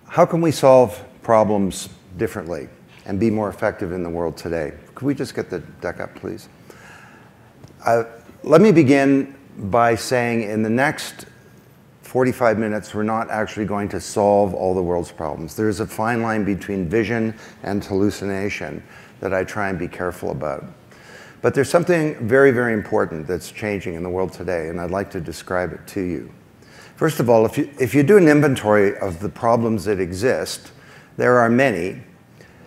How can we solve problems differently and be more effective in the world today? Could we just get the deck up, please? Let me begin by saying in the next 45 minutes, we're not actually going to solve all the world's problems. There's a fine line between vision and hallucination that I try and be careful about. But there's something very, very important that's changing in the world today, and I'd like to describe it to you. First of all, if you do an inventory of the problems that exist, there are many.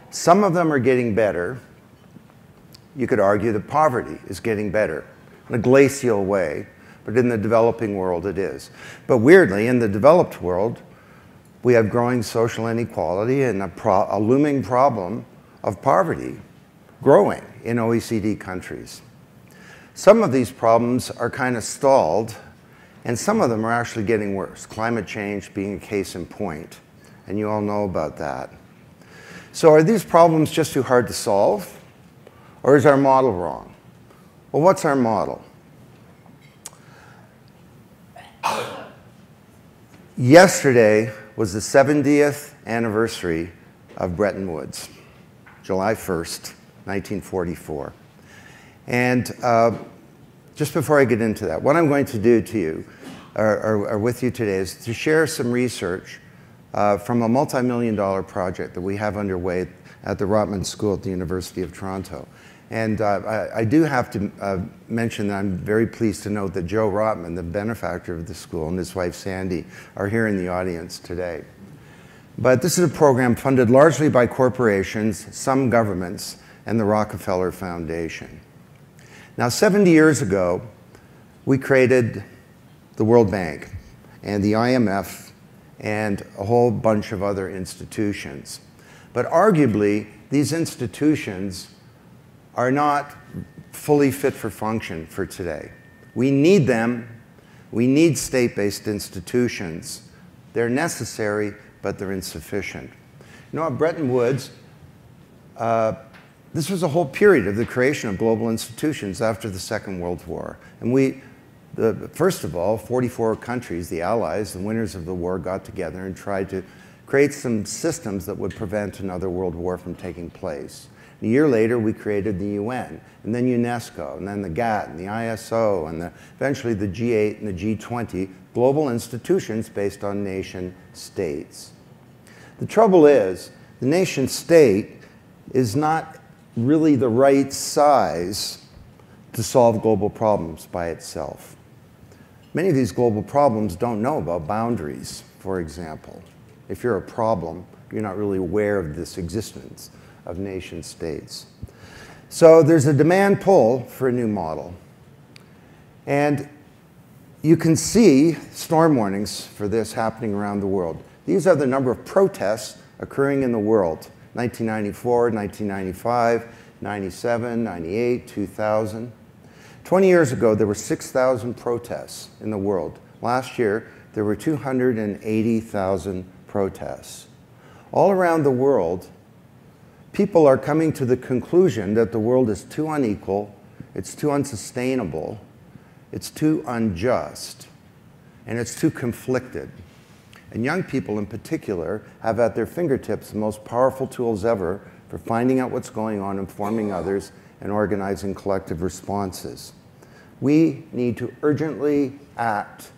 Some of them are getting better. You could argue that poverty is getting better in a glacial way, but in the developing world it is. But weirdly, in the developed world, we have growing social inequality and a looming problem of poverty growing in OECD countries. Some of these problems are kind of stalled, and some of them are actually getting worse, climate change being a case in point, and you all know about that. So are these problems just too hard to solve, or is our model wrong? Well, what's our model? Yesterday was the 70th anniversary of Bretton Woods, July 1st, 1944. And just before I get into that, what I'm going to do to you, or with you today, is to share some research from a multi-million-dollar project that we have underway at the Rotman School at the University of Toronto. And I do have to mention that I'm very pleased to note that Joe Rotman, the benefactor of the school, and his wife Sandy are here in the audience today. But this is a program funded largely by corporations, some governments, and the Rockefeller Foundation. Now, 70 years ago, we created the World Bank and the IMF and a whole bunch of other institutions. But arguably, these institutions are not fully fit for function for today. We need them. We need state-based institutions. They're necessary, but they're insufficient. You know, at Bretton Woods, this was a whole period of the creation of global institutions after the Second World War. And first of all, 44 countries, the Allies, the winners of the war, got together and tried to create some systems that would prevent another world war from taking place. A year later, we created the UN, and then UNESCO, and then the GATT, and the ISO, and eventually the G8 and the G20, global institutions based on nation states. The trouble is, the nation state is not really the right size to solve global problems by itself. Many of these global problems don't know about boundaries, for example. If you're a problem, you're not really aware of this existence of nation states. So there's a demand pull for a new model. And you can see storm warnings for this happening around the world. These are the number of protests occurring in the world. 1994, 1995, 97, 98, 2000. 20 years ago, there were 6,000 protests in the world. Last year, there were 280,000 protests. All around the world, people are coming to the conclusion that the world is too unequal, it's too unsustainable, it's too unjust, and it's too conflicted. And young people in particular have at their fingertips the most powerful tools ever for finding out what's going on, informing others, and organizing collective responses. We need to urgently act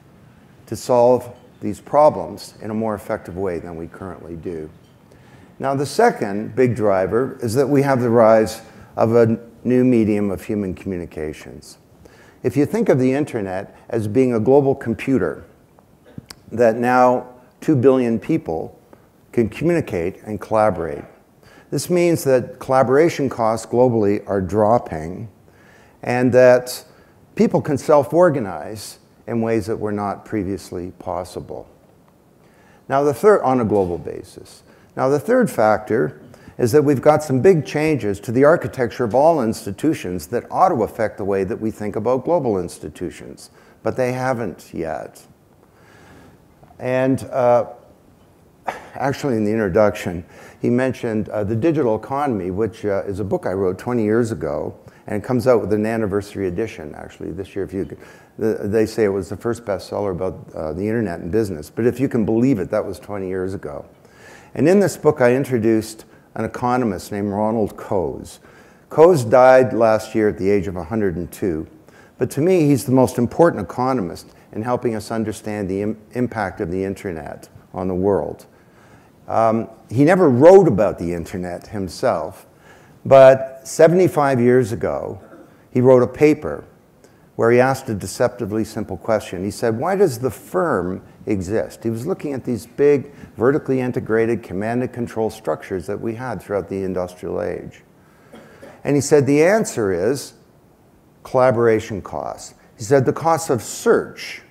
to solve these problems in a more effective way than we currently do. Now, the second big driver is that we have the rise of a new medium of human communications. If you think of the internet as being a global computer that now 2 billion people can communicate and collaborate, this means that collaboration costs globally are dropping and that people can self-organize in ways that were not previously possible. Now, on a global basis. Now, the third factor is that we've got some big changes to the architecture of all institutions that ought to affect the way that we think about global institutions, but they haven't yet. And actually, in the introduction, he mentioned the digital economy, which is a book I wrote 20 years ago, and it comes out with an anniversary edition, actually, this year. If you could, they say it was the first bestseller about the internet and business, but if you can believe it, that was 20 years ago. And in this book, I introduced an economist named Ronald Coase. Coase died last year at the age of 102. But to me, he's the most important economist in helping us understand the impact of the internet on the world. He never wrote about the internet himself, but 75 years ago, he wrote a paper where he asked a deceptively simple question. He said, why does the firm exist? He was looking at these big, vertically integrated command and control structures that we had throughout the industrial age. And he said, the answer is collaboration costs. He said, the cost of search,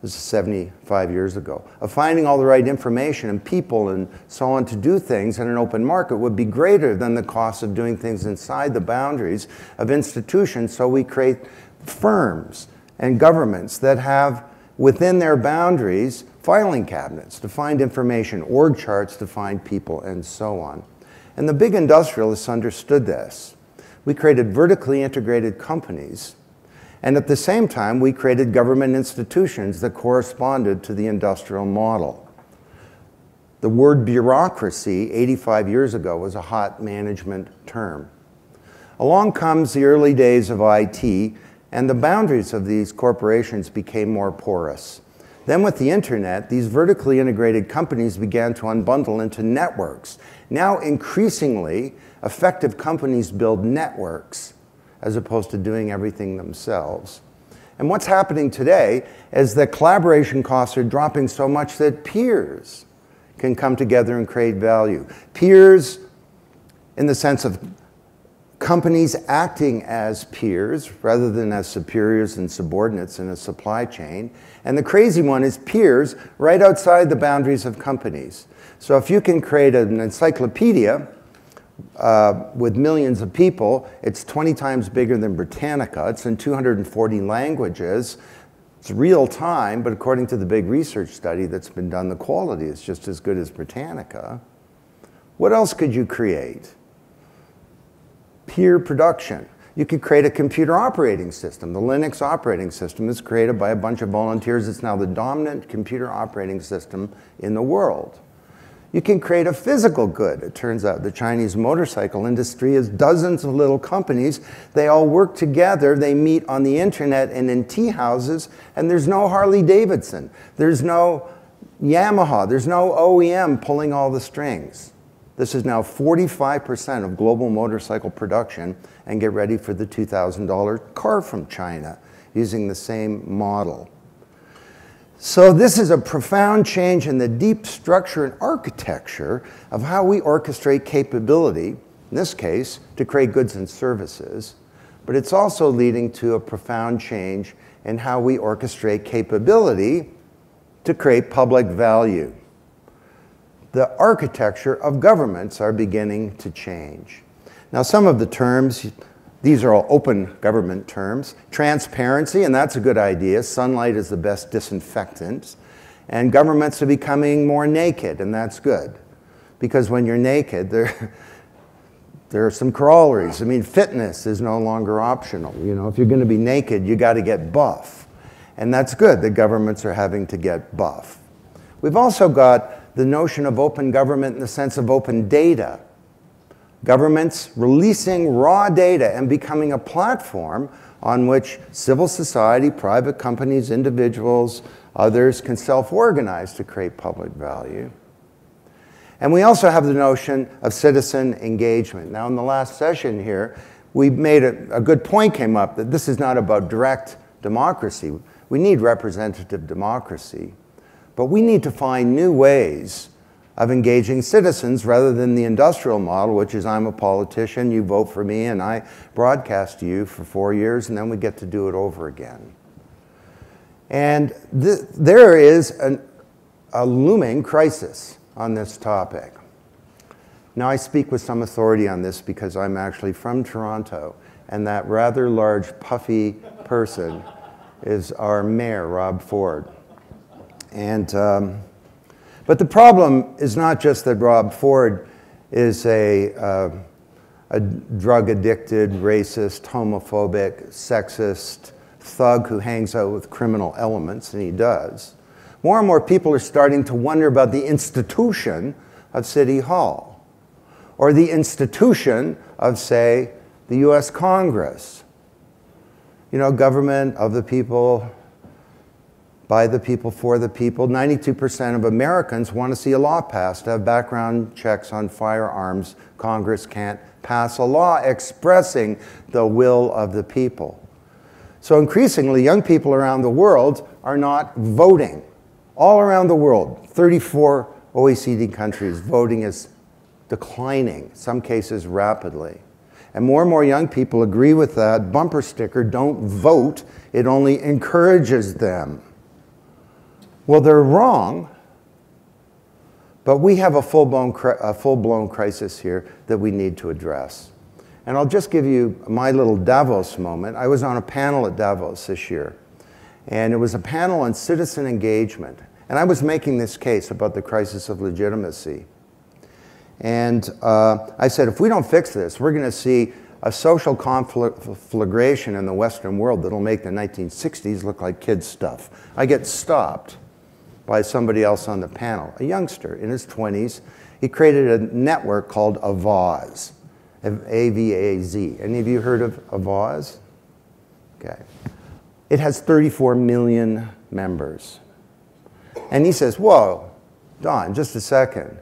this is 75 years ago, of finding all the right information and people and so on to do things in an open market would be greater than the cost of doing things inside the boundaries of institutions. So we create firms and governments that have within their boundaries filing cabinets to find information, org charts to find people, and so on. And the big industrialists understood this. We created vertically integrated companies, and at the same time, we created government institutions that corresponded to the industrial model. The word bureaucracy 85 years ago was a hot management term. Along comes the early days of IT, and the boundaries of these corporations became more porous. Then with the internet, these vertically integrated companies began to unbundle into networks. Now increasingly, effective companies build networks as opposed to doing everything themselves. And what's happening today is that collaboration costs are dropping so much that peers can come together and create value. Peers in the sense of companies acting as peers rather than as superiors and subordinates in a supply chain. And the crazy one is peers right outside the boundaries of companies. So if you can create an encyclopedia with millions of people, it's 20 times bigger than Britannica. It's in 240 languages. It's real time, but according to the big research study that's been done, the quality is just as good as Britannica. What else could you create? Peer production. You could create a computer operating system. The Linux operating system is created by a bunch of volunteers. It's now the dominant computer operating system in the world. You can create a physical good. It turns out the Chinese motorcycle industry is dozens of little companies. They all work together. They meet on the internet and in tea houses, and there's no Harley Davidson. There's no Yamaha. There's no OEM pulling all the strings. This is now 45% of global motorcycle production, and get ready for the $2,000 car from China using the same model. So this is a profound change in the deep structure and architecture of how we orchestrate capability, in this case, to create goods and services, but it's also leading to a profound change in how we orchestrate capability to create public value. The architecture of governments are beginning to change. Now, some of the terms, these are all open government terms. Transparency, and that's a good idea. Sunlight is the best disinfectant. And governments are becoming more naked, and that's good. Because when you're naked, there are some corollaries. I mean, fitness is no longer optional. You know, if you're going to be naked, you got to get buff. And that's good that governments are having to get buff. We've also got the notion of open government in the sense of open data. Governments releasing raw data and becoming a platform on which civil society, private companies, individuals, others can self-organize to create public value. And we also have the notion of citizen engagement. Now, in the last session here, we made a good point came up that this is not about direct democracy. We need representative democracy. But we need to find new ways of engaging citizens rather than the industrial model, which is I'm a politician, you vote for me, and I broadcast to you for 4 years, and then we get to do it over again. And there is a looming crisis on this topic. Now, I speak with some authority on this because I'm actually from Toronto, and that rather large, puffy person is our mayor, Rob Ford. And, but the problem is not just that Rob Ford is a drug-addicted, racist, homophobic, sexist thug who hangs out with criminal elements, and he does. More and more people are starting to wonder about the institution of City Hall, or the institution of, say, the US Congress. You know, government of the people, by the people, for the people. 92% of Americans want to see a law passed to have background checks on firearms. Congress can't pass a law expressing the will of the people. So increasingly, young people around the world are not voting. All around the world, 34 OECD countries, voting is declining, some cases rapidly. And more young people agree with that bumper sticker, "Don't vote, it only encourages them." Well, they're wrong, but we have a full-blown crisis here that we need to address. And I'll just give you my little Davos moment. I was on a panel at Davos this year, and it was a panel on citizen engagement. And I was making this case about the crisis of legitimacy. And I said, if we don't fix this, we're going to see a social conflagration in the Western world that'll make the 1960s look like kids' stuff. I get stopped by somebody else on the panel, a youngster in his 20s. He created a network called Avaz, A-V-A-Z. Any of you heard of Avaz? Okay. It has 34 million members. And he says, whoa, Don, just a second.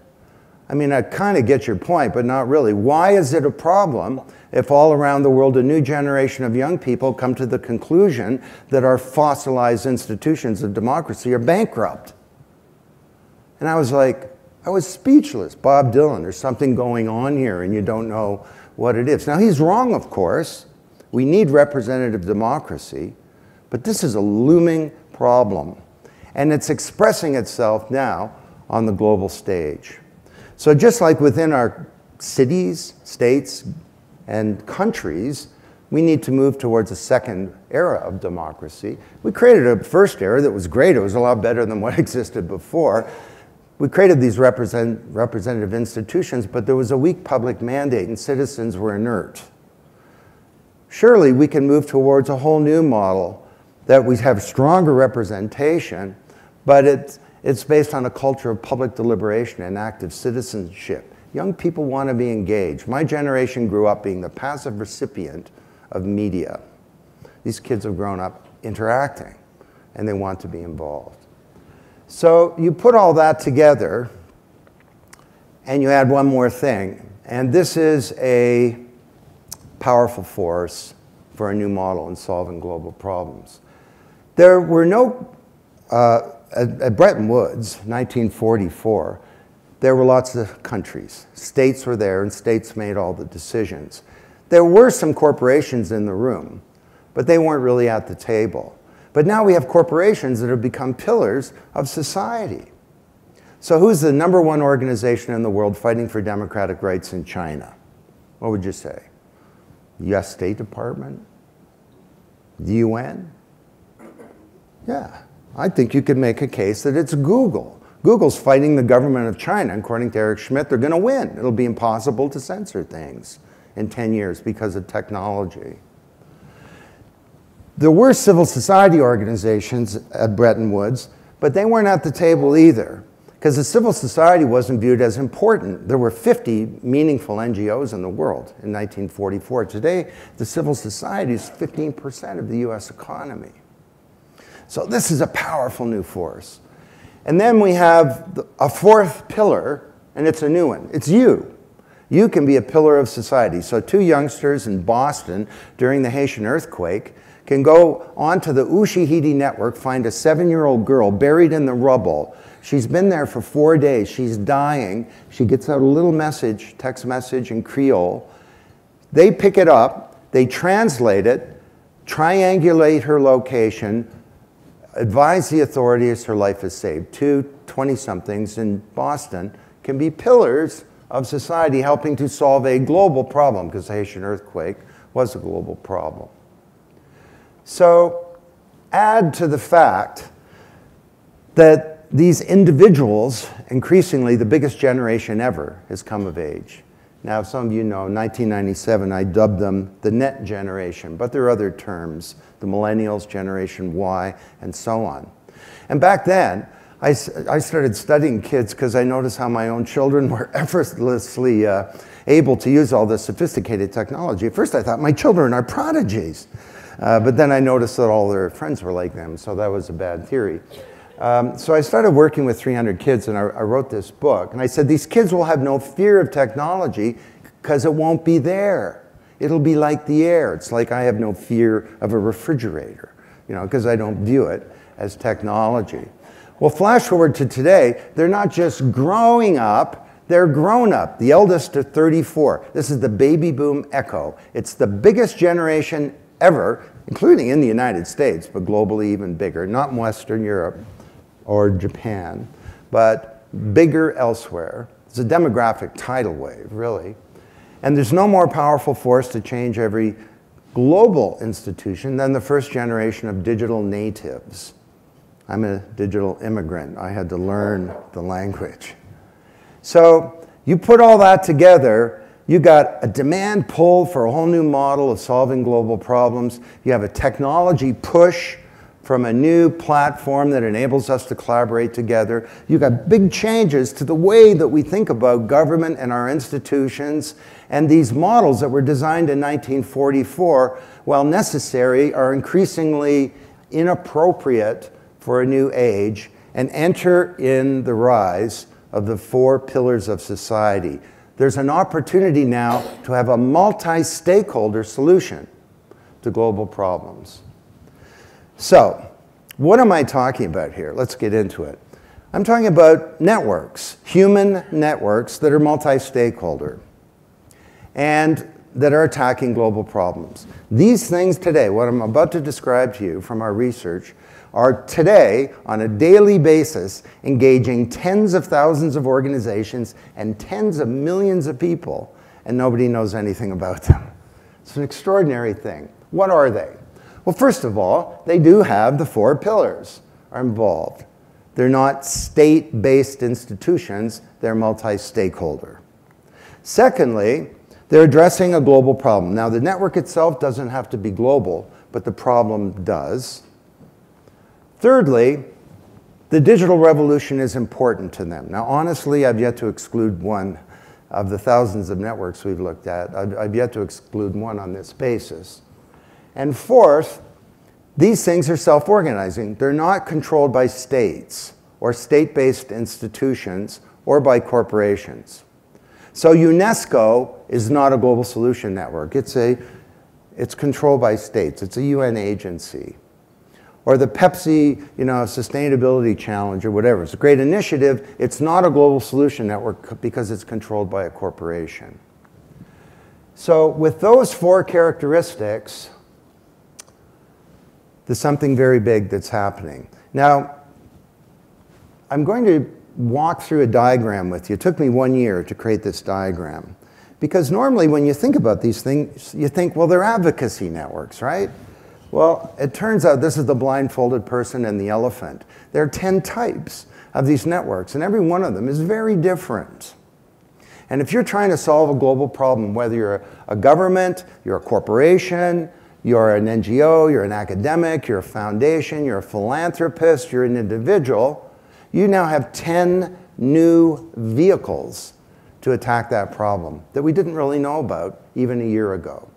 I mean, I kind of get your point, but not really. Why is it a problem if all around the world a new generation of young people come to the conclusion that our fossilized institutions of democracy are bankrupt? And I was like, I was speechless. Bob Dylan, there's something going on here and you don't know what it is. Now, he's wrong, of course. We need representative democracy, but this is a looming problem. And it's expressing itself now on the global stage. So just like within our cities, states, and countries, we need to move towards a second era of democracy. We created a first era that was great. It was a lot better than what existed before. We created these representative institutions, but there was a weak public mandate and citizens were inert. Surely we can move towards a whole new model that we have stronger representation, but it's based on a culture of public deliberation and active citizenship. Young people want to be engaged. My generation grew up being the passive recipient of media. These kids have grown up interacting, and they want to be involved. So you put all that together, and you add one more thing, and this is a powerful force for a new model in solving global problems. There were no at Bretton Woods, 1944, there were lots of countries. States were there, and states made all the decisions. There were some corporations in the room, but they weren't really at the table. But now we have corporations that have become pillars of society. So who's the #1 organization in the world fighting for democratic rights in China? What would you say? US State Department? The UN? Yeah. I think you could make a case that it's Google. Google's fighting the government of China. According to Eric Schmidt, they're going to win. It'll be impossible to censor things in 10 years because of technology. There were civil society organizations at Bretton Woods, but they weren't at the table either, because the civil society wasn't viewed as important. There were 50 meaningful NGOs in the world in 1944. Today, the civil society is 15% of the US economy. So this is a powerful new force. And then we have a fourth pillar, and it's a new one. It's you. You can be a pillar of society. So 2 youngsters in Boston during the Haitian earthquake can go onto the Ushahidi network, find a 7-year-old girl buried in the rubble. She's been there for 4 days. She's dying. She gets out a little message, text message in Creole. They pick it up. They translate it, triangulate her location, advise the authorities her life is saved. 2 20-somethings in Boston can be pillars of society helping to solve a global problem, because the Haitian earthquake was a global problem. So add to the fact that these individuals, increasingly the biggest generation ever, has come of age. Now, some of you know, in 1997, I dubbed them the net generation, but there are other terms, the millennials, Generation Y, and so on. And back then, I started studying kids because I noticed how my own children were effortlessly able to use all this sophisticated technology. At first I thought my children are prodigies, but then I noticed that all their friends were like them, so that was a bad theory. So I started working with 300 kids, and I wrote this book, and I said these kids will have no fear of technology because it won't be there. It'll be like the air. It's like I have no fear of a refrigerator, you know, because I don't view it as technology. Well, flash forward to today, they're not just growing up, they're grown up. The eldest are 34. This is the baby boom echo. It's the biggest generation ever, including in the United States, but globally even bigger. Not in Western Europe or Japan, but bigger elsewhere. It's a demographic tidal wave, really. And there's no more powerful force to change every global institution than the first generation of digital natives. I'm a digital immigrant. I had to learn the language. So you put all that together, you got a demand pull for a whole new model of solving global problems. You have a technology push from a new platform that enables us to collaborate together. You got big changes to the way that we think about government and our institutions. And these models that were designed in 1944, while necessary, are increasingly inappropriate for a new age and enter in the rise of the 4 pillars of society. There's an opportunity now to have a multi-stakeholder solution to global problems. So, what am I talking about here? Let's get into it. I'm talking about networks, human networks that are multi-stakeholder and that are attacking global problems. These things today, what I'm about to describe to you from our research, are today, on a daily basis, engaging tens of thousands of organizations and tens of millions of people, and nobody knows anything about them. It's an extraordinary thing. What are they? Well, first of all, they do have the 4 pillars are involved. They're not state-based institutions, they're multi-stakeholder. Secondly, they're addressing a global problem. Now, the network itself doesn't have to be global, but the problem does. Thirdly, the digital revolution is important to them. Now, honestly, I've yet to exclude one of the thousands of networks we've looked at. I've yet to exclude one on this basis. And fourth, these things are self-organizing. They're not controlled by states or state-based institutions or by corporations. So UNESCO is not a global solution network. It's controlled by states. It's a UN agency. Or the Pepsi, Sustainability Challenge or whatever. It's a great initiative. It's not a global solution network because it's controlled by a corporation. So with those 4 characteristics, there's something very big that's happening. Now, I'm going to walk through a diagram with you. It took me 1 year to create this diagram. Because normally when you think about these things, you think, well, they're advocacy networks, right? Well, it turns out this is the blindfolded person and the elephant. There are 10 types of these networks, and every one of them is very different. And if you're trying to solve a global problem, whether you're a government, you're a corporation, you're an NGO, you're an academic, you're a foundation, you're a philanthropist, you're an individual, you now have 10 new vehicles to attack that problem that we didn't really know about even a year ago.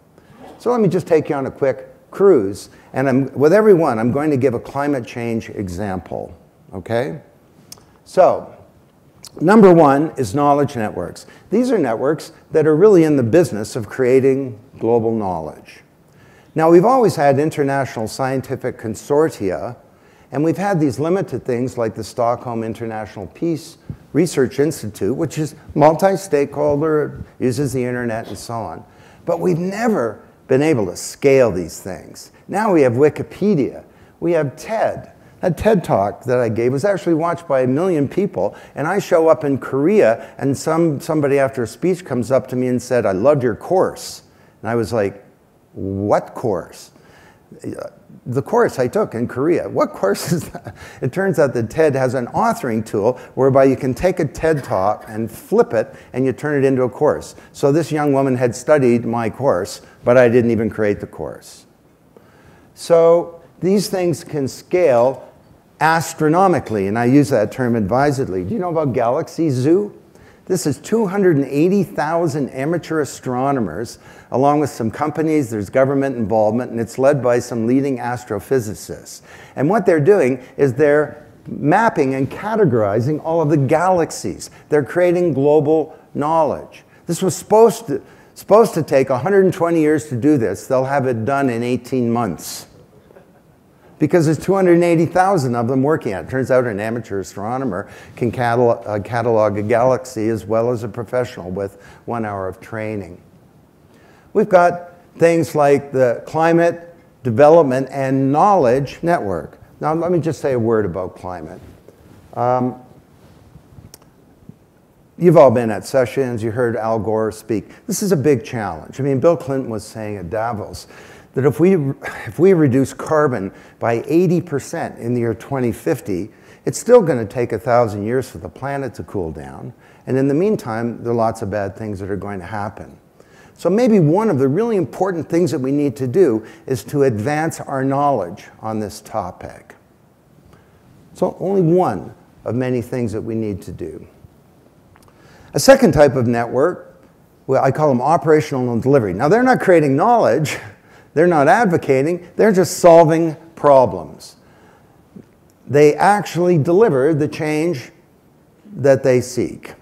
So let me just take you on a quick cruise, and with every one, I'm going to give a climate change example, okay? So, number 1 is knowledge networks. These are networks that are really in the business of creating global knowledge. Now, we've always had international scientific consortia, and we've had these limited things like the Stockholm International Peace Research Institute, which is multi-stakeholder, uses the internet and so on. But we've never been able to scale these things. Now we have Wikipedia, we have TED. That TED Talk that I gave was actually watched by 1 million people, and I show up in Korea, and somebody after a speech comes up to me and said, "I loved your course." And I was like, "What course?" The course I took in Korea. What course is that? It turns out that TED has an authoring tool whereby you can take a TED Talk and flip it and you turn it into a course. So this young woman had studied my course, but I didn't even create the course. So these things can scale astronomically, and I use that term advisedly. Do you know about Galaxy Zoo? This is 280,000 amateur astronomers, along with some companies. There's government involvement, and it's led by some leading astrophysicists. And what they're doing is they're mapping and categorizing all of the galaxies. They're creating global knowledge. This was supposed to take 120 years to do this. They'll have it done in 18 months. Because there's 280,000 of them working at it. Turns out an amateur astronomer can catalog a galaxy as well as a professional with 1 hour of training. We've got things like the Climate Development and Knowledge Network. Now, let me just say a word about climate. You've all been at sessions. You heard Al Gore speak. This is a big challenge. I mean, Bill Clinton was saying at Davos that if we reduce carbon by 80% in the year 2050, it's still going to take 1,000 years for the planet to cool down. And in the meantime, there are lots of bad things that are going to happen. So maybe one of the really important things that we need to do is to advance our knowledge on this topic. So only one of many things that we need to do. A second type of network, well, I call them operational and delivery. Now, they're not creating knowledge. They're not advocating, they're just solving problems. They actually deliver the change that they seek.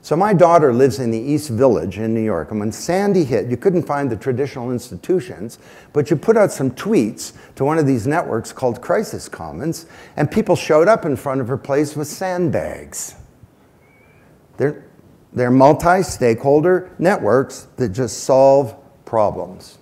So my daughter lives in the East Village in New York, and when Sandy hit, you couldn't find the traditional institutions, but you put out some tweets to one of these networks called Crisis Commons, and people showed up in front of her place with sandbags. They're multi-stakeholder networks that just solve problems.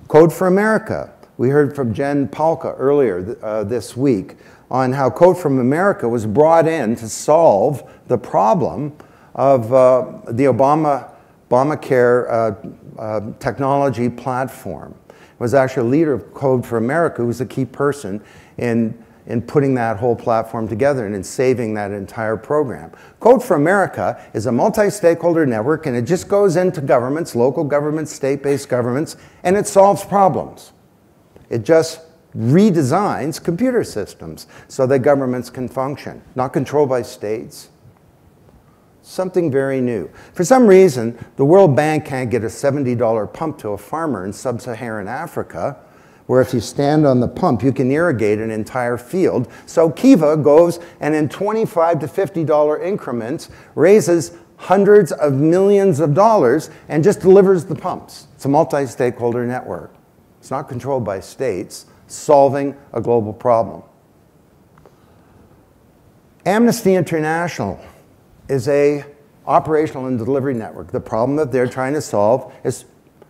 Code for America. We heard from Jen Palka earlier this week on how Code for America was brought in to solve the problem of the Obamacare technology platform. It was actually a leader of Code for America who was a key person in putting that whole platform together and in saving that entire program. Code for America is a multi-stakeholder network, and it just goes into governments, local governments, state-based governments, and it solves problems. It just redesigns computer systems so that governments can function, not controlled by states. Something very new. For some reason, the World Bank can't get a $70 pump to a farmer in sub-Saharan Africa, where if you stand on the pump, you can irrigate an entire field. So Kiva goes and in $25 to $50 increments raises hundreds of millions of dollars and just delivers the pumps. It's a multi-stakeholder network. It's not controlled by states, solving a global problem. Amnesty International is a operational and delivery network. The problem that they're trying to solve is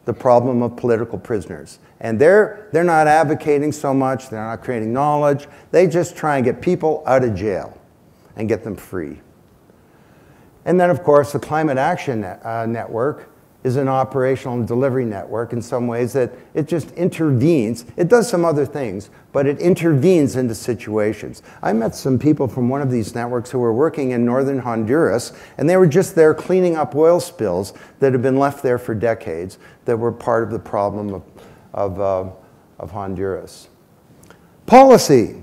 the problem of political prisoners. And they're not advocating so much, they're not creating knowledge, they just try and get people out of jail and get them free. And then of course the Climate Action Network is an operational and delivery network in some ways that it just intervenes. It does some other things, but it intervenes into situations. I met some people from one of these networks who were working in northern Honduras, and they were just there cleaning up oil spills that had been left there for decades that were part of the problem of Honduras. Policy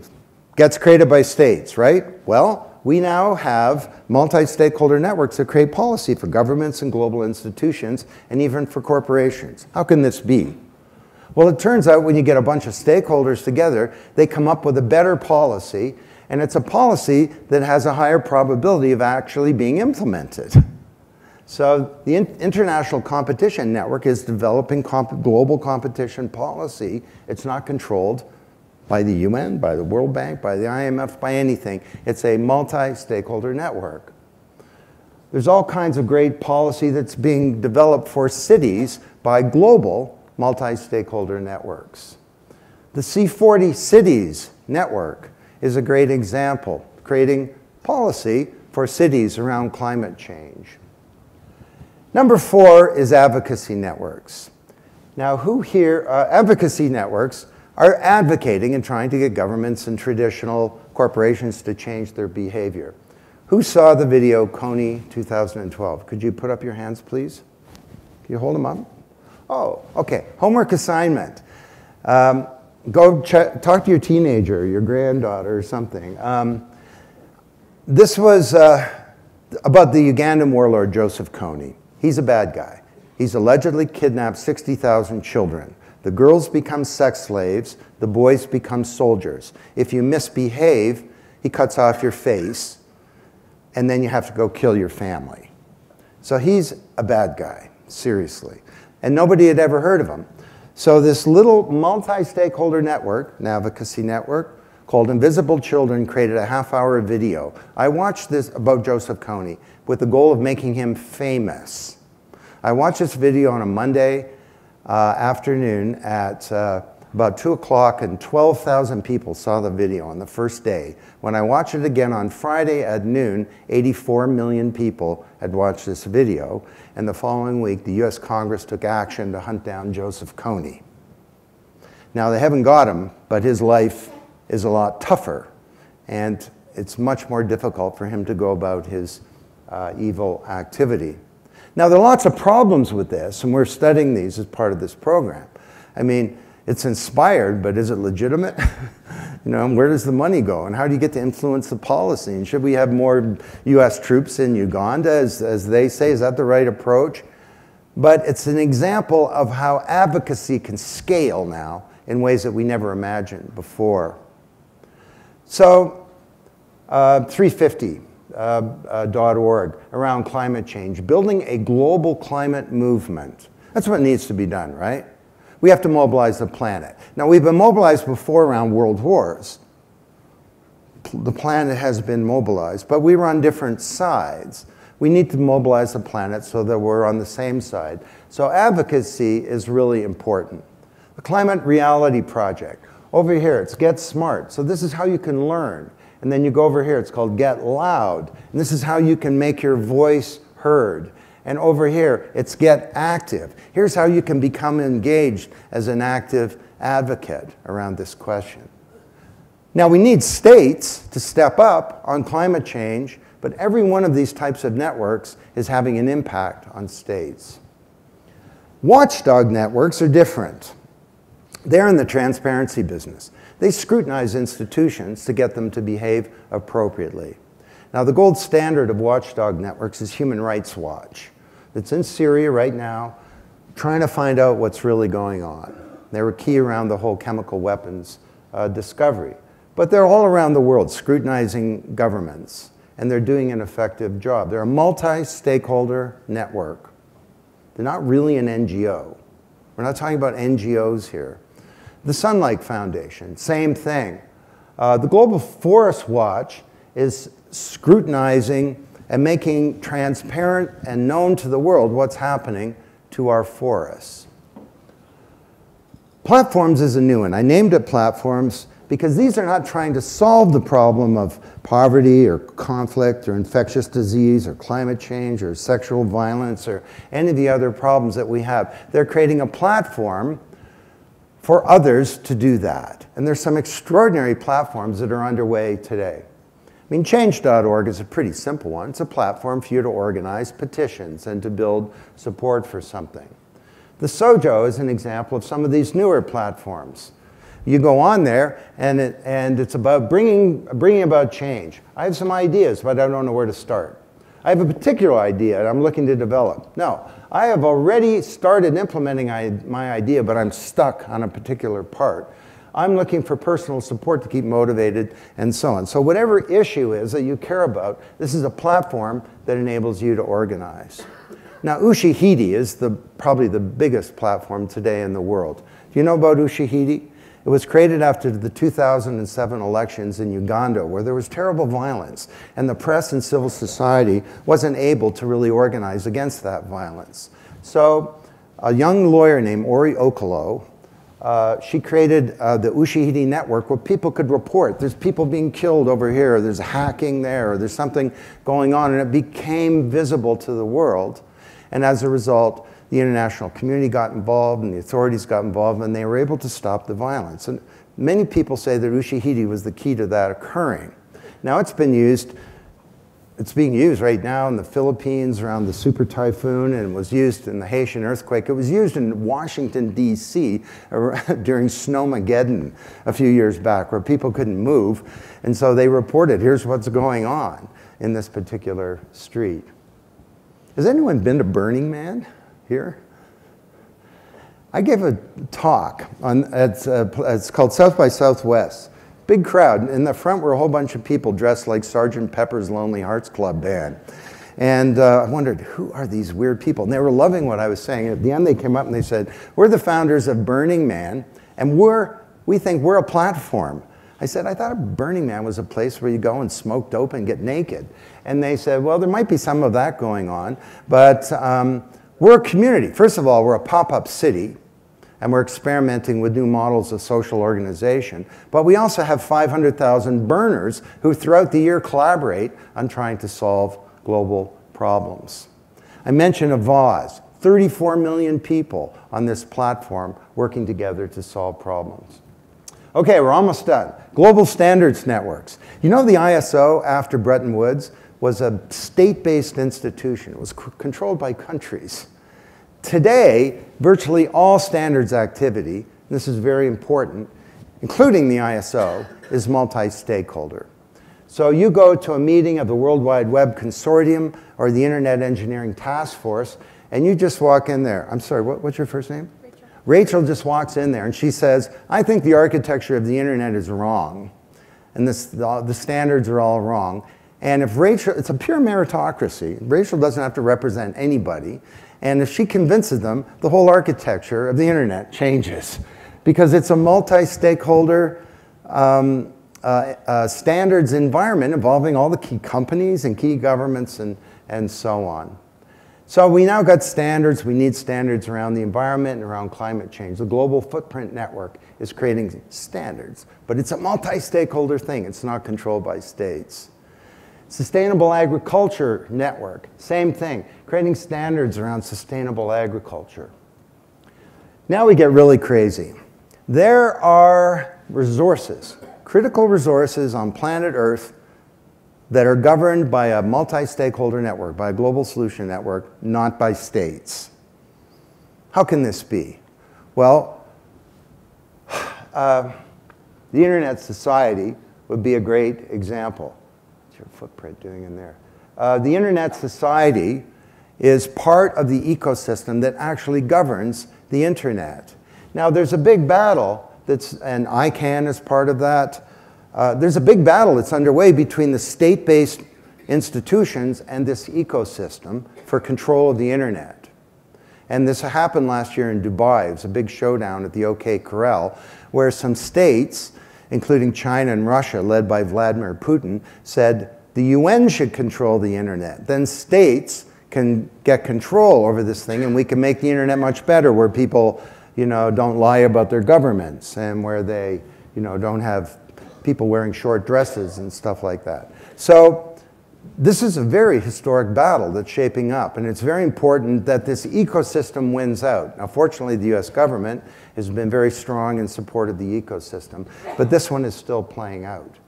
gets created by states, right? Well, we now have multi-stakeholder networks that create policy for governments and global institutions and even for corporations. How can this be? Well, it turns out when you get a bunch of stakeholders together, they come up with a better policy, and it's a policy that has a higher probability of actually being implemented. So the International Competition Network is developing global competition policy. It's not controlled by the UN, by the World Bank, by the IMF, by anything. It's a multi-stakeholder network. There's all kinds of great policy that's being developed for cities by global multi-stakeholder networks. The C40 Cities Network is a great example, creating policy for cities around climate change. Number 4 is advocacy networks. Now, who here, advocacy networks are advocating and trying to get governments and traditional corporations to change their behavior. Who saw the video Coney 2012? Could you put up your hands, please? Can you hold them up? Oh, okay. Homework assignment. Go talk to your teenager, your granddaughter or something. This was about the Ugandan warlord Joseph Kony. He's a bad guy. He's allegedly kidnapped 60,000 children. The girls become sex slaves, the boys become soldiers. If you misbehave, he cuts off your face, and then you have to go kill your family. So he's a bad guy, seriously. And nobody had ever heard of him. So this little multi-stakeholder network, an advocacy network, called Invisible Children, created a half-hour video. I watched this about Joseph Kony with the goal of making him famous. I watched this video on a Monday afternoon at about 2 o'clock, and 12,000 people saw the video on the first day. When I watched it again on Friday at noon, 84 million people had watched this video. And the following week, the US Congress took action to hunt down Joseph Kony. Now, they haven't got him, but his life is a lot tougher. And it's much more difficult for him to go about his evil activity. Now, there are lots of problems with this, and we're studying these as part of this program. I mean, it's inspired, but is it legitimate? You know, where does the money go? And how do you get to influence the policy? And should we have more US troops in Uganda, as they say? Is that the right approach? But it's an example of how advocacy can scale now in ways that we never imagined before. So, 350.org around climate change, building a global climate movement. That's what needs to be done, right? We have to mobilize the planet. Now, we've been mobilized before around world wars. The planet has been mobilized, but we were on different sides. We need to mobilize the planet so that we're on the same side. So advocacy is really important. The Climate Reality Project. Over here, it's Get Smart. So this is how you can learn. And then you go over here, it's called Get Loud. And this is how you can make your voice heard. And over here, it's Get Active. Here's how you can become engaged as an active advocate around this question. Now, we need states to step up on climate change, but every one of these types of networks is having an impact on states. Watchdog networks are different. They're in the transparency business. They scrutinize institutions to get them to behave appropriately. Now, the gold standard of watchdog networks is Human Rights Watch. It's in Syria right now, trying to find out what's really going on. They were key around the whole chemical weapons discovery. But they're all around the world scrutinizing governments, and they're doing an effective job. They're a multi-stakeholder network. They're not really an NGO. We're not talking about NGOs here. The Sunlight Foundation, same thing. The Global Forest Watch is scrutinizing and making transparent and known to the world what's happening to our forests. Platforms is a new one. I named it platforms because these are not trying to solve the problem of poverty or conflict or infectious disease or climate change or sexual violence or any of the other problems that we have. They're creating a platform for others to do that. And there's some extraordinary platforms that are underway today. I mean, change.org is a pretty simple one. It's a platform for you to organize petitions and to build support for something. The Sojo is an example of some of these newer platforms. You go on there, and it's about bringing about change. I have some ideas, but I don't know where to start. I have a particular idea that I'm looking to develop. No, I have already started implementing my idea, but I'm stuck on a particular part. I'm looking for personal support to keep motivated, and so on. So whatever issue is that you care about, this is a platform that enables you to organize. Now, Ushahidi is probably the biggest platform today in the world. Do you know about Ushahidi? It was created after the 2007 elections in Uganda, where there was terrible violence, and the press and civil society wasn't able to really organize against that violence. So a young lawyer named Ori Okolo, she created the Ushahidi network where people could report. There's people being killed over here, there's hacking there, or there's something going on, and it became visible to the world. And as a result, the international community got involved and the authorities got involved, and they were able to stop the violence. And many people say that Ushahidi was the key to that occurring. Now, it's been used It's being used right now in the Philippines around the super typhoon, and it was used in the Haitian earthquake. It was used in Washington, D.C. during Snowmageddon a few years back, where people couldn't move. And so they reported, here's what's going on in this particular street. Has anyone been to Burning Man here? I gave a talk on, it's called South by Southwest. Big crowd. In the front were a whole bunch of people dressed like Sgt. Pepper's Lonely Hearts Club Band. And I wondered, who are these weird people? And they were loving what I was saying. At the end, they came up and they said, we're the founders of Burning Man, and we think we're a platform. I said, I thought Burning Man was a place where you go and smoke dope and get naked. And they said, well, there might be some of that going on, but we're a community. First of all, we're a pop-up city, and we're experimenting with new models of social organization. But we also have 500,000 burners who throughout the year collaborate on trying to solve global problems. I mentioned Avaz, 34 million people on this platform working together to solve problems. Okay, we're almost done. Global standards networks. You know, the ISO, after Bretton Woods, was a state-based institution. It was controlled by countries. Today, virtually all standards activity, and this is very important, including the ISO, is multi-stakeholder. So you go to a meeting of the World Wide Web Consortium or the Internet Engineering Task Force, and you just walk in there. I'm sorry, what's your first name? Rachel. Rachel just walks in there and she says, I think the architecture of the internet is wrong, and the standards are all wrong. And if Rachel, it's a pure meritocracy. Rachel doesn't have to represent anybody. And if she convinces them, the whole architecture of the internet changes, because it's a multi-stakeholder standards environment involving all the key companies and key governments and so on. So we now got standards. We need standards around the environment and around climate change. The Global Footprint Network is creating standards, but it's a multi-stakeholder thing. It's not controlled by states. Sustainable Agriculture Network, same thing, creating standards around sustainable agriculture. Now we get really crazy. There are resources, critical resources on planet Earth that are governed by a multi-stakeholder network, by a global solution network, not by states. How can this be? Well, the Internet Society would be a great example. Your footprint doing in there? The Internet Society is part of the ecosystem that actually governs the internet. Now there's a big battle and ICANN is part of that. There's a big battle that's underway between the state-based institutions and this ecosystem for control of the internet. And this happened last year in Dubai. It was a big showdown at the OK Corral, where some states, including China and Russia, led by Vladimir Putin, said the UN should control the internet. Then states can get control over this thing, and we can make the internet much better, where people, don't lie about their governments, and where they, don't have people wearing short dresses and stuff like that. So this is a very historic battle that's shaping up, and it's very important that this ecosystem wins out. Now, fortunately, the US government has been very strong in support of the ecosystem, but this one is still playing out.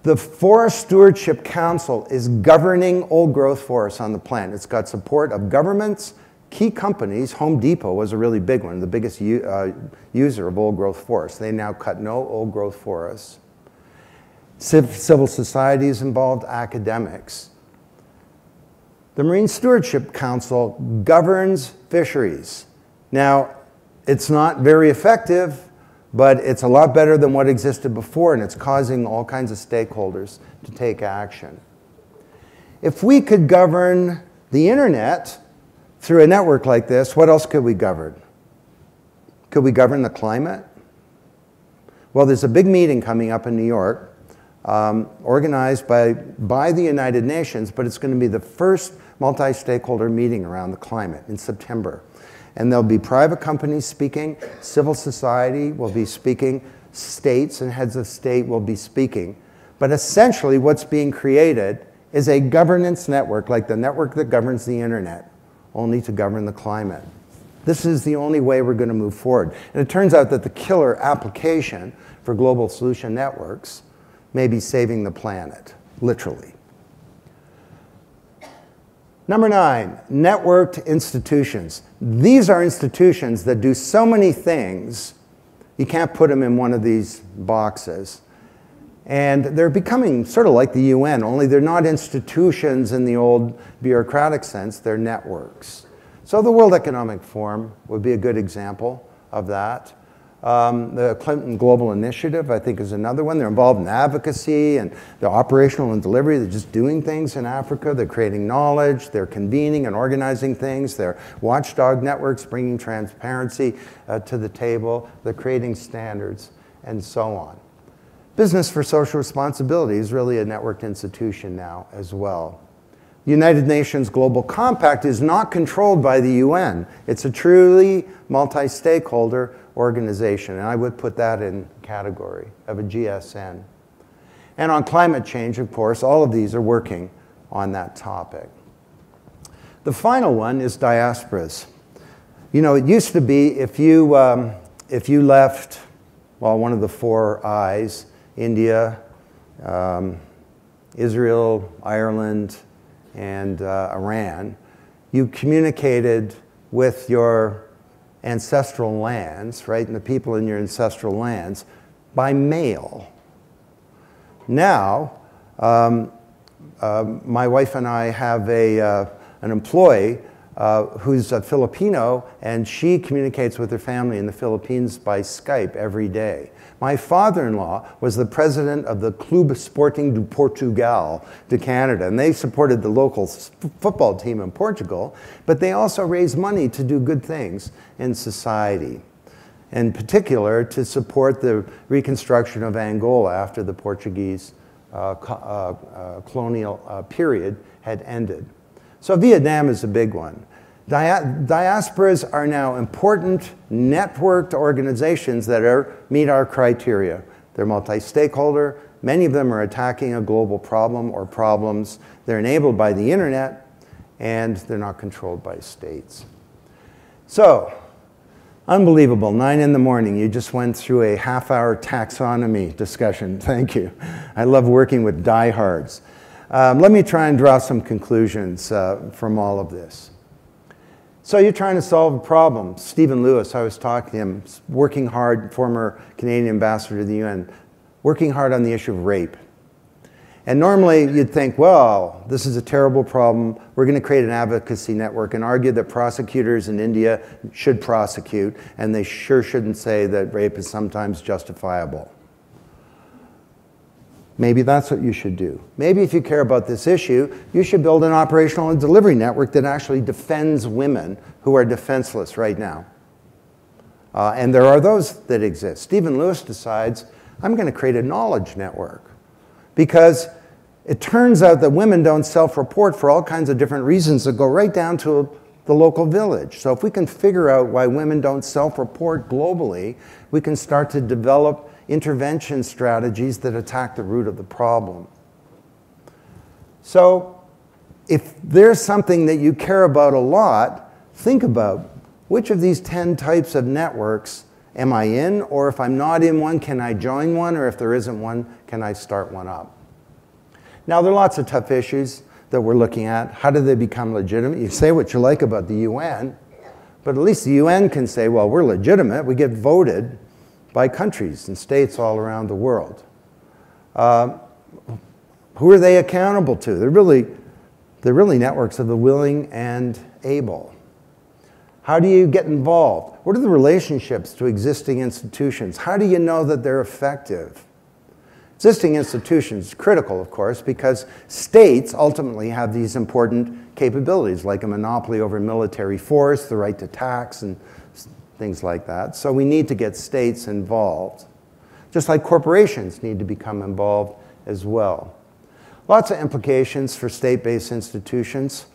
The Forest Stewardship Council is governing old growth forests on the planet. It's got support of governments, key companies. Home Depot was a really big one, the biggest user of old growth forests. They now cut no old growth forests. Civil society is involved, academics. The Marine Stewardship Council governs fisheries. Now, it's not very effective, but it's a lot better than what existed before, and it's causing all kinds of stakeholders to take action. If we could govern the internet through a network like this, what else could we govern? Could we govern the climate? Well, there's a big meeting coming up in New York, organized by the United Nations, but it's going to be the first multi-stakeholder meeting around the climate in September. And there'll be private companies speaking, civil society will be speaking, states and heads of state will be speaking. But essentially what's being created is a governance network, like the network that governs the internet, only to govern the climate. This is the only way we're going to move forward. And it turns out that the killer application for global solution networks may be saving the planet, literally. Number 9, networked institutions. These are institutions that do so many things, you can't put them in one of these boxes. And they're becoming sort of like the UN, only they're not institutions in the old bureaucratic sense, they're networks. So the World Economic Forum would be a good example of that. The Clinton Global Initiative, I think, is another one. They're involved in advocacy and the operational and delivery. They're just doing things in Africa. They're creating knowledge. They're convening and organizing things. They're watchdog networks, bringing transparency to the table. They're creating standards, and so on. Business for Social Responsibility is really a networked institution now as well. The United Nations Global Compact is not controlled by the UN. It's a truly multi-stakeholder organization, and I would put that in the category of a GSN. And on climate change, of course, all of these are working on that topic. The final one is diasporas. You know, it used to be if you left, well, one of the 4 I's, India, Israel, Ireland, and Iran, you communicated with your ancestral lands, right, and the people in your ancestral lands by mail. Now, my wife and I have an employee who's a Filipino, and she communicates with her family in the Philippines by Skype every day. My father-in-law was the president of the Clube Sporting do Portugal to Canada, and they supported the local football team in Portugal, but they also raised money to do good things in society, in particular to support the reconstruction of Angola after the Portuguese colonial period had ended. So Vietnam is a big one. Diasporas are now important networked organizations that meet our criteria. They're multi-stakeholder. Many of them are attacking a global problem or problems. They're enabled by the internet, and they're not controlled by states. So, unbelievable, 9 in the morning. You just went through a half-hour taxonomy discussion. Thank you. I love working with diehards. Let me try and draw some conclusions from all of this. So you're trying to solve a problem. Stephen Lewis, I was talking to him, working hard, former Canadian ambassador to the UN, working hard on the issue of rape. And normally you'd think, well, this is a terrible problem. We're going to create an advocacy network and argue that prosecutors in India should prosecute, and they sure shouldn't say that rape is sometimes justifiable. Maybe that's what you should do. Maybe if you care about this issue, you should build an operational and delivery network that actually defends women who are defenseless right now. And there are those that exist. Stephen Lewis decides, I'm going to create a knowledge network. Because it turns out that women don't self-report for all kinds of different reasons that go right down to the local village. So if we can figure out why women don't self-report globally, we can start to develop intervention strategies that attack the root of the problem. So if there's something that you care about a lot, think about which of these 10 types of networks am I in, or if I'm not in one, can I join one, or if there isn't one, can I start one up? Now, there are lots of tough issues that we're looking at. How do they become legitimate? You say what you like about the UN, but at least the UN can say, well, we're legitimate. We get voted by countries and states all around the world. Who are they accountable to? They're really networks of the willing and able. How do you get involved? What are the relationships to existing institutions? How do you know that they're effective? Existing institutions are critical, of course, because states ultimately have these important capabilities, like a monopoly over military force, the right to tax, and things like that. So we need to get states involved, just like corporations need to become involved as well. Lots of implications for state-based institutions.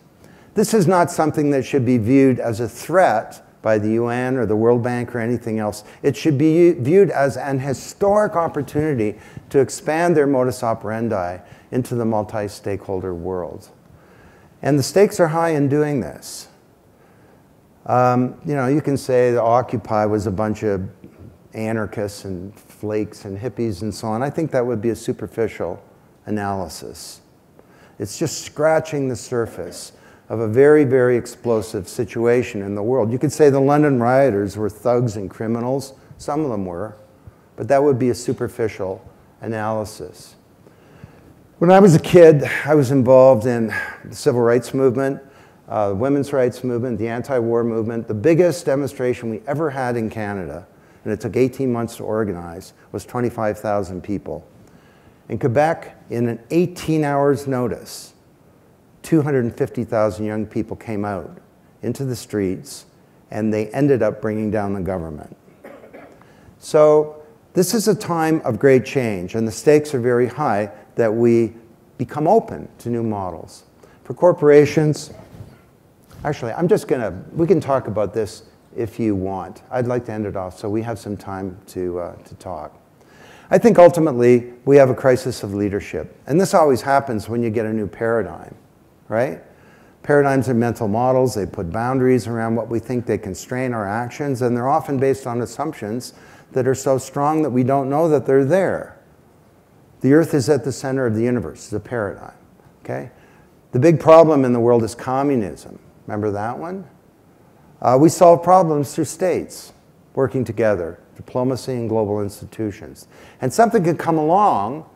This is not something that should be viewed as a threat by the UN or the World Bank or anything else. It should be viewed as an historic opportunity to expand their modus operandi into the multi-stakeholder world. And the stakes are high in doing this. You know, you can say that Occupy was a bunch of anarchists and flakes and hippies and so on. I think that would be a superficial analysis. It's just scratching the surface of a very, very explosive situation in the world. You could say the London rioters were thugs and criminals. Some of them were, but that would be a superficial analysis. When I was a kid, I was involved in the civil rights movement, the women's rights movement, the anti-war movement. The biggest demonstration we ever had in Canada, and it took 18 months to organize, was 25,000 people. In Quebec, in an 18 hours notice, 250,000 young people came out into the streets, and they ended up bringing down the government. So this is a time of great change, and the stakes are very high that we become open to new models. For corporations, actually, we can talk about this if you want. I'd like to end it off so we have some time to talk. I think ultimately we have a crisis of leadership, and this always happens when you get a new paradigm, right? Paradigms are mental models. They put boundaries around what we think they constrain our actions, and they're often based on assumptions that are so strong that we don't know that they're there. The Earth is at the center of the universe. It's a paradigm, okay? The big problem in the world is communism. Remember that one? We solve problems through states working together, diplomacy and global institutions. And something can come along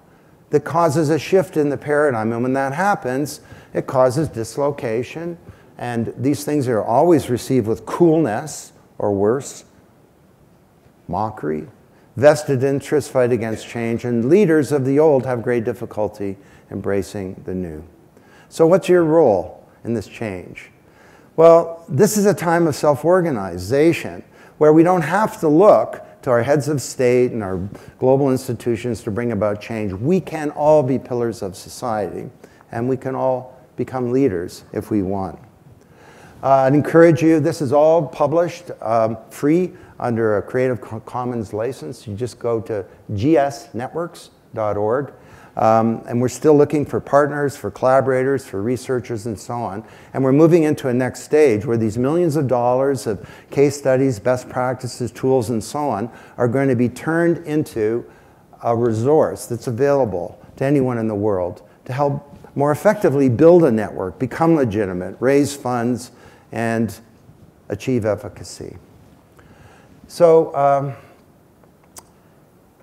that causes a shift in the paradigm, and when that happens, it causes dislocation, and these things are always received with coolness, or worse, mockery. Vested interests fight against change, and leaders of the old have great difficulty embracing the new. So what's your role in this change? Well, this is a time of self-organization where we don't have to look to our heads of state and our global institutions to bring about change. We can all be pillars of society, and we can all become leaders if we want. I'd encourage you, this is all published free under a Creative Commons license. You just go to gsnetworks.org. And we're still looking for partners, for collaborators, for researchers, and so on. And we're moving into a next stage where these millions of dollars of case studies, best practices, tools, and so on are going to be turned into a resource that's available to anyone in the world to help more effectively build a network, become legitimate, raise funds, and achieve efficacy. So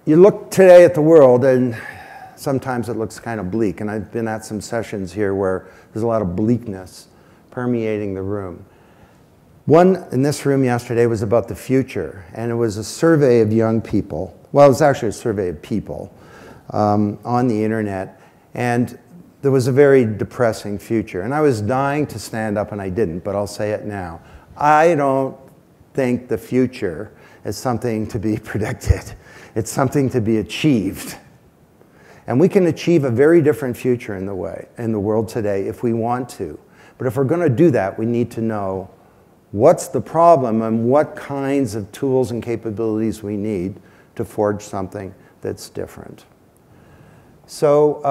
you look today at the world, and sometimes it looks kind of bleak, and I've been at some sessions here where there's a lot of bleakness permeating the room. One in this room yesterday was about the future, and it was a survey of young people. Well, it was actually a survey of people on the internet, and there was a very depressing future. And I was dying to stand up, and I didn't, but I'll say it now. I don't think the future is something to be predicted. It's something to be achieved. And we can achieve a very different future in the world today if we want to. But if we're going to do that, we need to know what's the problem and what kinds of tools and capabilities we need to forge something that's different. So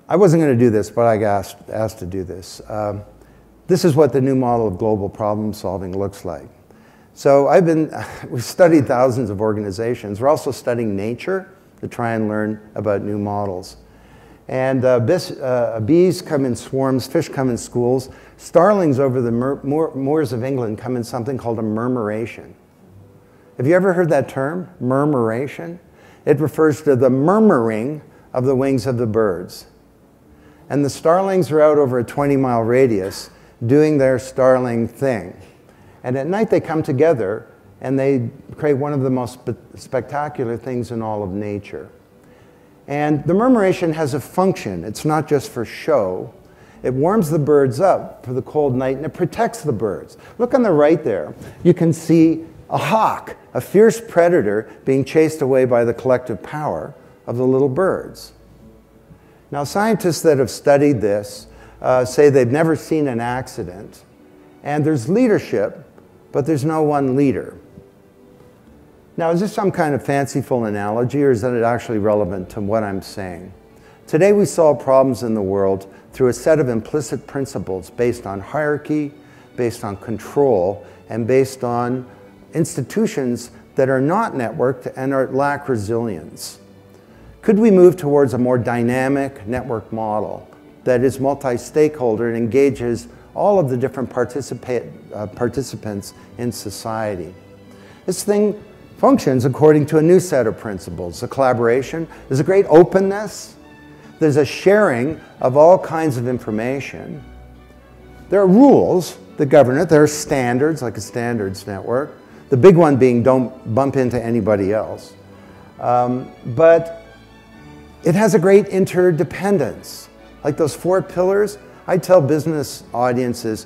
I wasn't going to do this, but I got asked to do this. This is what the new model of global problem solving looks like. So we've studied thousands of organizations. We're also studying nature to try and learn about new models. And bees come in swarms, fish come in schools. Starlings over the moors of England come in something called a murmuration. Have you ever heard that term, murmuration? It refers to the murmuring of the wings of the birds. And the starlings are out over a 20-mile radius doing their starling thing. And at night they come together and they create one of the most spectacular things in all of nature. And the murmuration has a function. It's not just for show. It warms the birds up for the cold night, and it protects the birds. Look on the right there. You can see a hawk, a fierce predator, being chased away by the collective power of the little birds. Now, scientists that have studied this say they've never seen an accident. And there's leadership, but there's no one leader. Now, is this some kind of fanciful analogy, or is that actually relevant to what I'm saying? Today, we solve problems in the world through a set of implicit principles based on hierarchy, based on control, and based on institutions that are not networked and lack resilience. Could we move towards a more dynamic network model that is multi-stakeholder and engages all of the different participants in society. This thing functions according to a new set of principles. A collaboration, there's a great openness, there's a sharing of all kinds of information. There are rules that govern it. There are standards, like a standards network. The big one being don't bump into anybody else. But it has a great interdependence. Like those 4 pillars, I tell business audiences,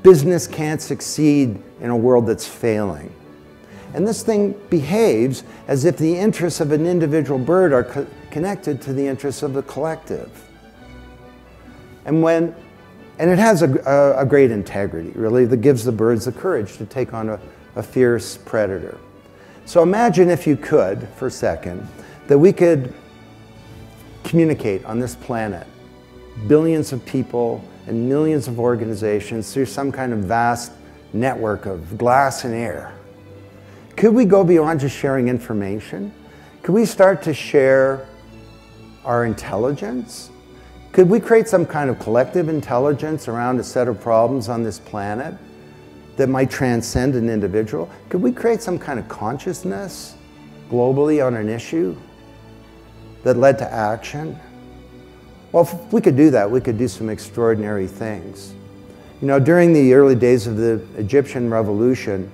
business can't succeed in a world that's failing. And this thing behaves as if the interests of an individual bird are connected to the interests of the collective. And it has a great integrity, really, that gives the birds the courage to take on a fierce predator. So imagine, if you could, for a second, that we could communicate on this planet, billions of people and millions of organizations through some kind of vast network of glass and air. Could we go beyond just sharing information? Could we start to share our intelligence? Could we create some kind of collective intelligence around a set of problems on this planet that might transcend an individual? Could we create some kind of consciousness globally on an issue that led to action? Well, if we could do that, we could do some extraordinary things. You know, during the early days of the Egyptian revolution,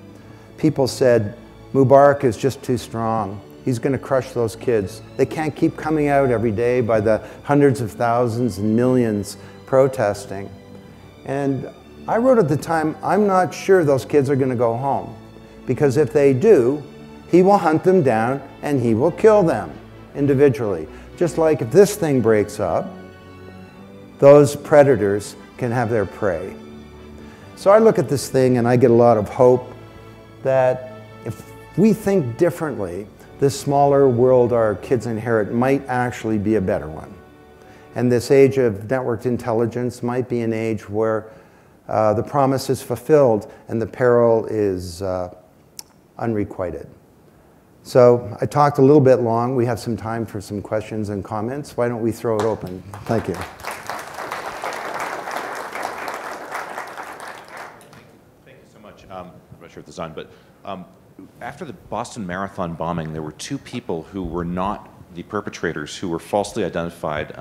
people said, Mubarak is just too strong. He's going to crush those kids. They can't keep coming out every day by the hundreds of thousands and millions protesting. And I wrote at the time, I'm not sure those kids are going to go home, because if they do, he will hunt them down and he will kill them individually. Just like if this thing breaks up, those predators can have their prey. So I look at this thing and I get a lot of hope that if we think differently, this smaller world our kids inherit might actually be a better one. And this age of networked intelligence might be an age where the promise is fulfilled and the peril is unrequited. So I talked a little bit long. We have some time for some questions and comments. Why don't we throw it open? Thank you. Thank you so much. I'm not sure if this is on, but after the Boston Marathon bombing, there were 2 people who were not the perpetrators who were falsely identified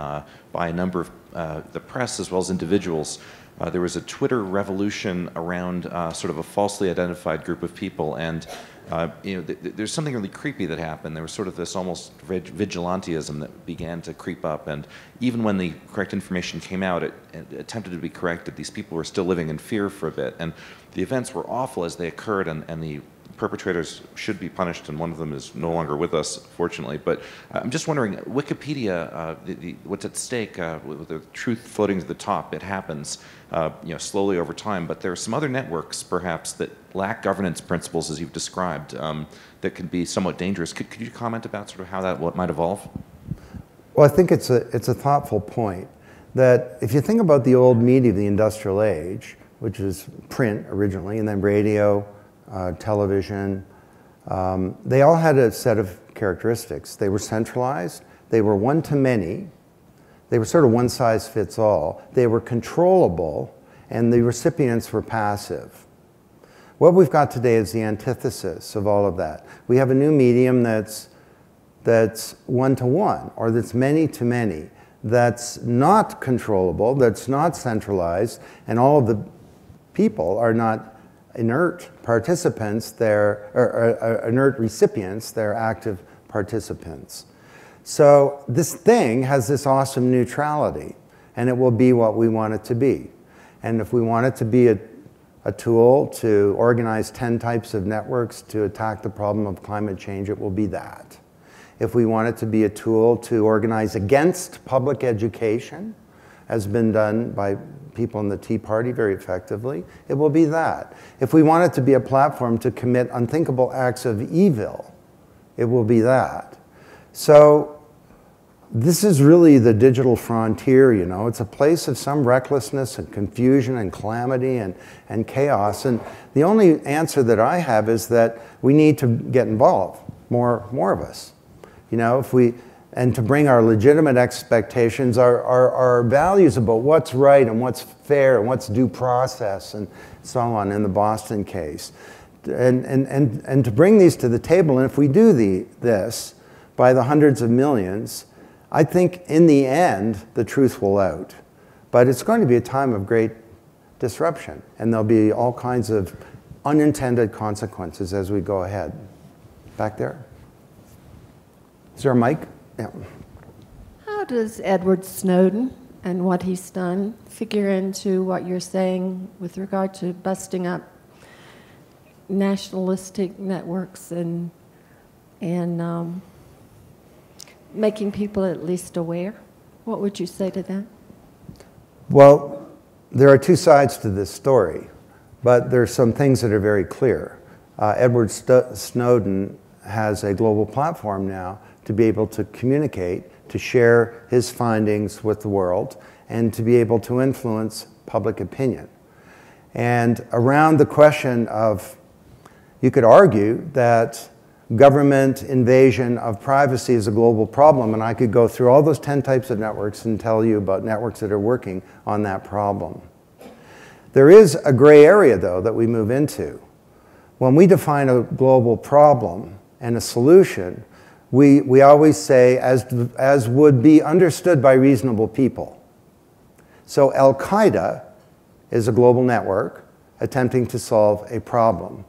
by a number of the press as well as individuals. There was a Twitter revolution around sort of a falsely identified group of people, and you know, there's something really creepy that happened. There was sort of this almost vigilantism that began to creep up, and even when the correct information came out, it attempted to be corrected. These people were still living in fear for a bit, and the events were awful as they occurred, and the perpetrators should be punished, and one of them is no longer with us, fortunately. But I'm just wondering, Wikipedia, what's at stake with the truth floating to the top? It happens, you know, slowly over time. But there are some other networks, perhaps, that lack governance principles, as you've described, that can be somewhat dangerous. Could you comment about sort of how that might evolve? Well, I think it's a thoughtful point. That if you think about the old media of the industrial age, which is print originally, and then radio, television, they all had a set of characteristics. They were centralized, they were one-to-many, they were sort of one-size-fits-all, they were controllable, and the recipients were passive. What we've got today is the antithesis of all of that. We have a new medium that's one-to-one, or that's many-to-many, that's not controllable, that's not centralized, and all of the people are not inert participants, they're inert recipients, they're active participants. So this thing has this awesome neutrality, and it will be what we want it to be. And if we want it to be a tool to organize 10 types of networks to attack the problem of climate change, it will be that. If we want it to be a tool to organize against public education, has been done by people in the Tea Party very effectively, it will be that. If we want it to be a platform to commit unthinkable acts of evil, it will be that. So this is really the digital frontier, you know. It's a place of some recklessness and confusion and calamity and chaos. And the only answer that I have is that we need to get involved, more of us. You know, if we and to bring our legitimate expectations, our values about what's right and what's fair and what's due process and so on in the Boston case. And to bring these to the table, and if we do this by the hundreds of millions, I think in the end, the truth will out. But it's going to be a time of great disruption, and there'll be all kinds of unintended consequences as we go ahead. Back there. Is there a mic? Yeah. How does Edward Snowden and what he's done figure into what you're saying with regard to busting up nationalistic networks and making people at least aware? What would you say to that? Well, there are two sides to this story, but there are some things that are very clear. Edward Snowden has a global platform now to be able to communicate, to share his findings with the world, and to be able to influence public opinion. And around the question of, you could argue that government invasion of privacy is a global problem, and I could go through all those 10 types of networks and tell you about networks that are working on that problem. There is a gray area, though, that we move into. When we define a global problem and a solution, we always say, as would be understood by reasonable people. So Al-Qaeda is a global network attempting to solve a problem.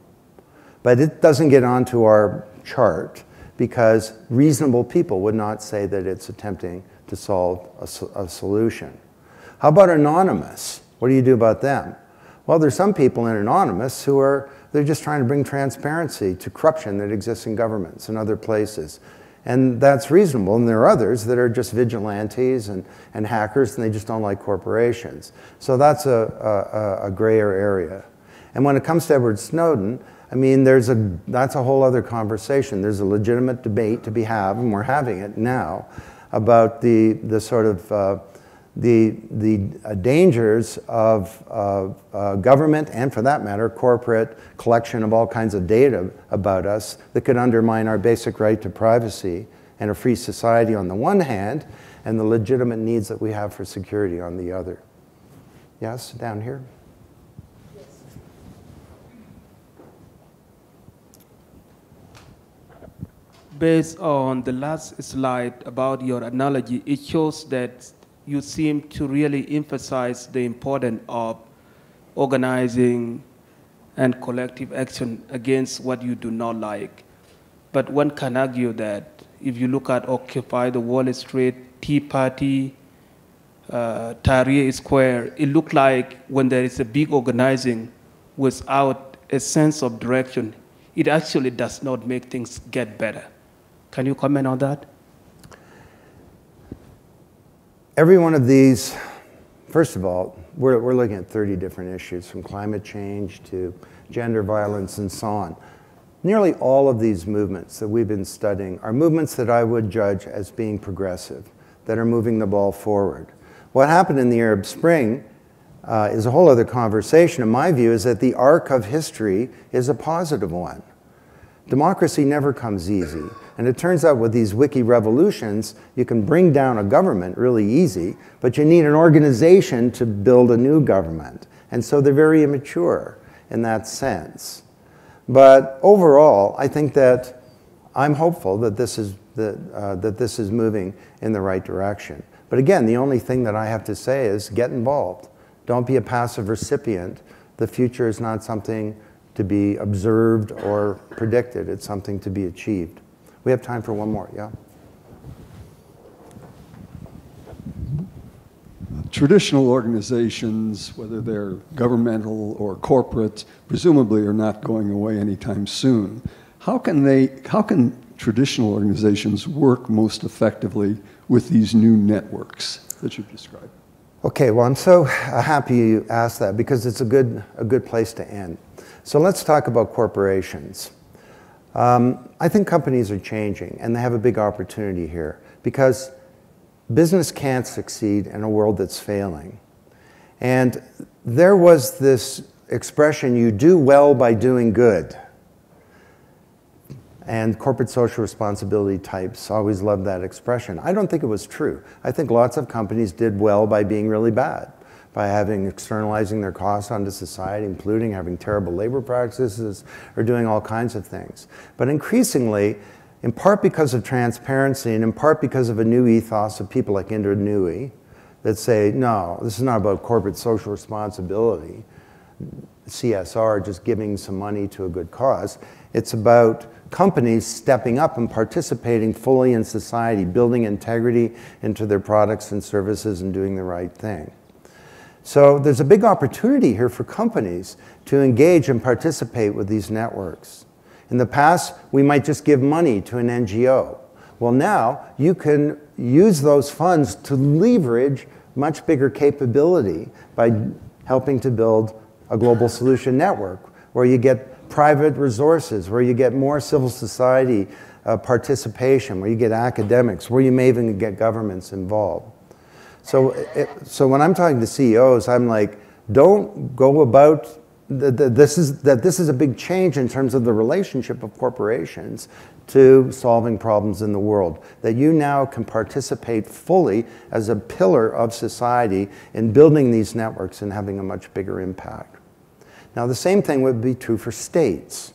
But it doesn't get onto our chart because reasonable people would not say that it's attempting to solve a solution. How about Anonymous? What do you do about them? Well, there's some people in Anonymous who they're just trying to bring transparency to corruption that exists in governments and other places. And that's reasonable. And there are others that are just vigilantes and hackers, and they just don't like corporations. So that's a grayer area. And when it comes to Edward Snowden, I mean, that's a whole other conversation. There's a legitimate debate to be had, and we're having it now, about the sort of the dangers of government and, for that matter, corporate collection of all kinds of data about us that could undermine our basic right to privacy and a free society on the one hand, and the legitimate needs that we have for security on the other. Yes, down here. Based on the last slide about your analogy, it shows that you seem to really emphasize the importance of organizing and collective action against what you do not like. But one can argue that if you look at Occupy the Wall Street, Tea Party, Tahrir Square, it looked like when there is a big organizing without a sense of direction, it actually does not make things get better. Can you comment on that? Every one of these, first of all, we're looking at 30 different issues, from climate change to gender violence and so on. Nearly all of these movements that we've been studying are movements that I would judge as being progressive, that are moving the ball forward. What happened in the Arab Spring is a whole other conversation. In my view, is that the arc of history is a positive one. Democracy never comes easy. And it turns out with these wiki revolutions, you can bring down a government really easy, but you need an organization to build a new government. And so they're very immature in that sense. But overall, I think that I'm hopeful that this is moving in the right direction. But again, the only thing that I have to say is get involved. Don't be a passive recipient. The future is not something to be observed or predicted. It's something to be achieved. We have time for one more, yeah? Traditional organizations, whether they're governmental or corporate, presumably are not going away anytime soon. How can traditional organizations work most effectively with these new networks that you've described? Okay, well, I'm so happy you asked that because it's a good place to end. So let's talk about corporations. I think companies are changing, and they have a big opportunity here because business can't succeed in a world that's failing. And there was this expression, you do well by doing good. And corporate social responsibility types always loved that expression. I don't think it was true. I think lots of companies did well by being really bad, by externalizing their costs onto society, including having terrible labor practices or doing all kinds of things. But increasingly, in part because of transparency and in part because of a new ethos of people like Indra Nooyi that say, no, this is not about corporate social responsibility, CSR, just giving some money to a good cause. It's about companies stepping up and participating fully in society, building integrity into their products and services and doing the right thing. So there's a big opportunity here for companies to engage and participate with these networks. In the past, we might just give money to an NGO. Well, now you can use those funds to leverage much bigger capability by helping to build a global solution network where you get private resources, where you get more civil society participation, where you get academics, where you may even get governments involved. So when I'm talking to CEOs, I'm like, don't go about, this is a big change in terms of the relationship of corporations to solving problems in the world. That you now can participate fully as a pillar of society in building these networks and having a much bigger impact. Now, the same thing would be true for states.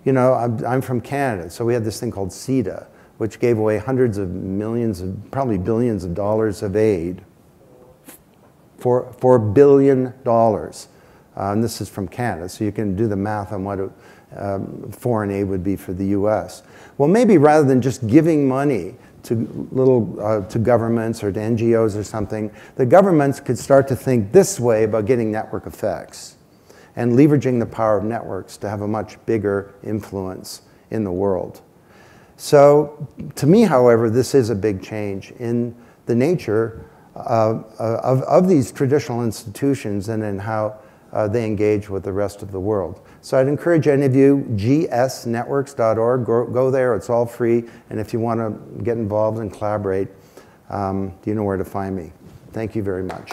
You know, I'm from Canada, so we had this thing called CETA, which gave away hundreds of millions, probably billions of dollars of aid, for $4 billion. And this is from Canada, so you can do the math on what foreign aid would be for the US. Well, maybe rather than just giving money to to governments or to NGOs or something, the governments could start to think this way about getting network effects and leveraging the power of networks to have a much bigger influence in the world. So to me, however, this is a big change in the nature of these traditional institutions and in how they engage with the rest of the world. So I'd encourage any of you, gsnetworks.org, go there, it's all free, and if you want to get involved and collaborate, you know where to find me. Thank you very much.